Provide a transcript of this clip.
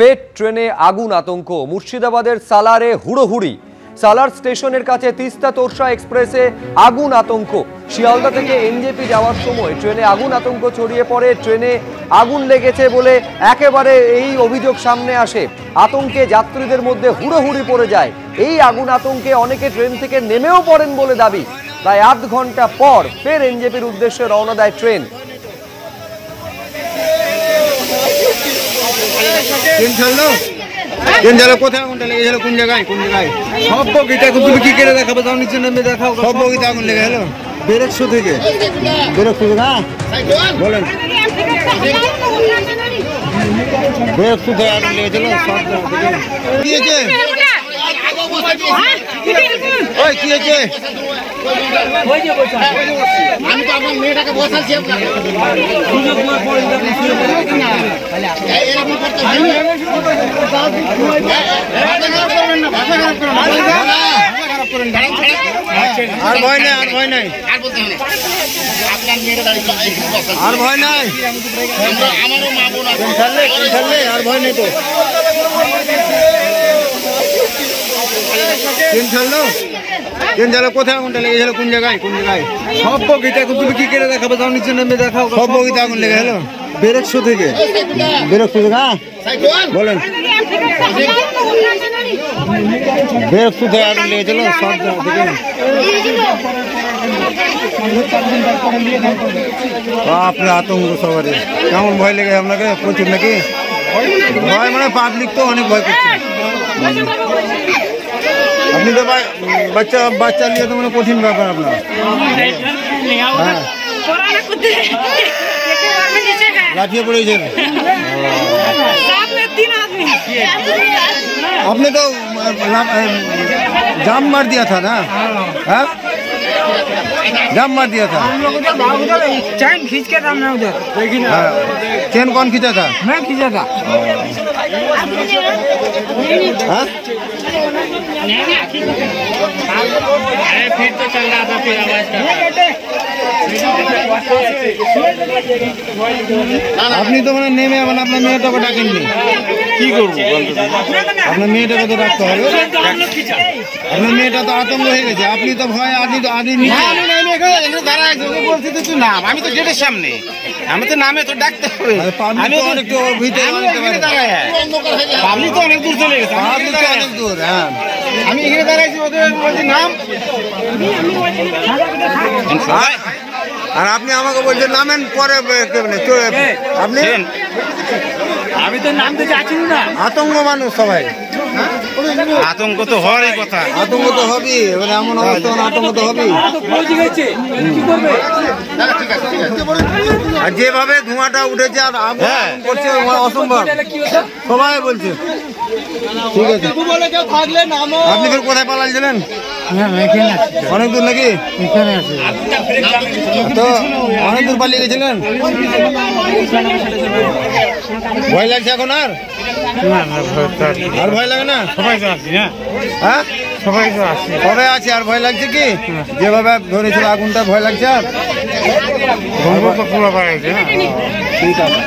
ফের ট্রেনে আগুন আতঙ্ক। মুর্শিদাবাদের সালারে হুড়োহুড়ি। সালার স্টেশনের কাছে তিস্তা তোরসা এক্সপ্রেসে আগুন আতঙ্ক। শিয়ালদা থেকে এনজেপি যাওয়ার সময় ট্রেনে আগুন আতঙ্ক ছড়িয়ে পড়ে। ট্রেনে আগুন লেগেছে বলে একেবারে এই অভিযোগ সামনে আসে। আতঙ্কে যাত্রীদের মধ্যে হুড়োহুড়ি পড়ে যায়। এই আগুন আতঙ্কে অনেকে ট্রেন থেকে নেমেও পড়েন বলে দাবি। প্রায় আধ ঘন্টা পর ফের এনজেপির উদ্দেশ্যে রওনা দেয় ট্রেন। কোথায় আগুনটা লেগেছিল, কোন জায়গায় সব বগিটা তুমি কি করে দেখাবে? তাও নিচে নেমে দেখাও। সব বগিতে আগুন লেগে গেল বেরেকশো থেকে। না বলেন, বেরেকশো থেকে আগুন লেগেছিল। কি হয়েছে? ওই কি হয়েছে? আমি তো আমার মেয়েটাকে বসাচ্ছি। আর ভয় নাই, আর ভয় নাই, আর ভয় নাই। আমারও মা বোন আছে, আর ভয় নেই তো। কোথায় আগুনটা লেগেছিল, কোন জায়গায় সব বগিটা তুমি কি করে দেখাবে? তাও নিচে নেমে দেখাও। সব বগিতে আগুন লেগে গেল বেরেকশো থেকে। বলেন, বেরেকশো থেকে আগুন লেগেছিল সব থেকে। আপনার আতঙ্ক সবারই। কেমন ভয় লেগে আপনাকে? প্রচুর নাকি ভয়? মানে পাবলিক তো অনেক ভয় করছে। আপনি তো বাচ্চা নিয়ে তো মানে কঠিন ব্যাপার আপনার। হ্যাঁ, লাঠিয়ে পড়েছেন आपने तो जाम मार दिया था ना? हाँ, जाम मार दिया था। चैन खींच के था मैं उधर। चैन कौन खींचा था? मैं खींचा था। हाँ? फिर तो चल रहा था, फिर आवाज कर। আপনি তো মানে নেমে আপনার মেয়েটাকে ডাকেননি, কি করবো? আপনার মেয়েটাকে তো ডাকতে হবে। আপনার মেয়েটা তো আতঙ্ক হয়ে গেছে। আপনি তো ভয় আদি বলছি তো তুই নাম, আমি তো গেটের সামনে, আমি তো নামে তো ডাকতে হবে। আমি তো অনেক পাবলিক তো অনেক দূর চলে গেছে, অনেক দূর। হ্যাঁ, আমি এখানে দাঁড়াইছি, ওদের বলছি নাম। আর আপনি আমাকে বলছেন নামেন, পরে আপনি আমি তো নামতে যাচ্ছি না। আতঙ্ক মানুষ সবাই। আতঙ্ক তো হওয়ারই কথা। আতঙ্ক তো হবে, এবার এমন অবস্থা আতঙ্ক তো হবে। আর যেভাবে ধোঁয়াটা উঠেছে আর আগুন করছে অসম্ভব, সবাই বলছে। ঠিক আছে, আপনি ফের কোথায় পালাইছিলেন? অনেক দূর নাকি? তো অনেক দূর পালিয়ে গেছিলেন। ভয় লাগছে এখন? আর ভয় লাগে না? সবাই তো আসছি না। হ্যাঁ, সবাই তো আসছি। সবাই আছে। আর ভয় লাগছে কি? যেভাবে ধরেছিল আগুনটা ভয় লাগছে। আর পুরো পাড়া ঠিক আছে।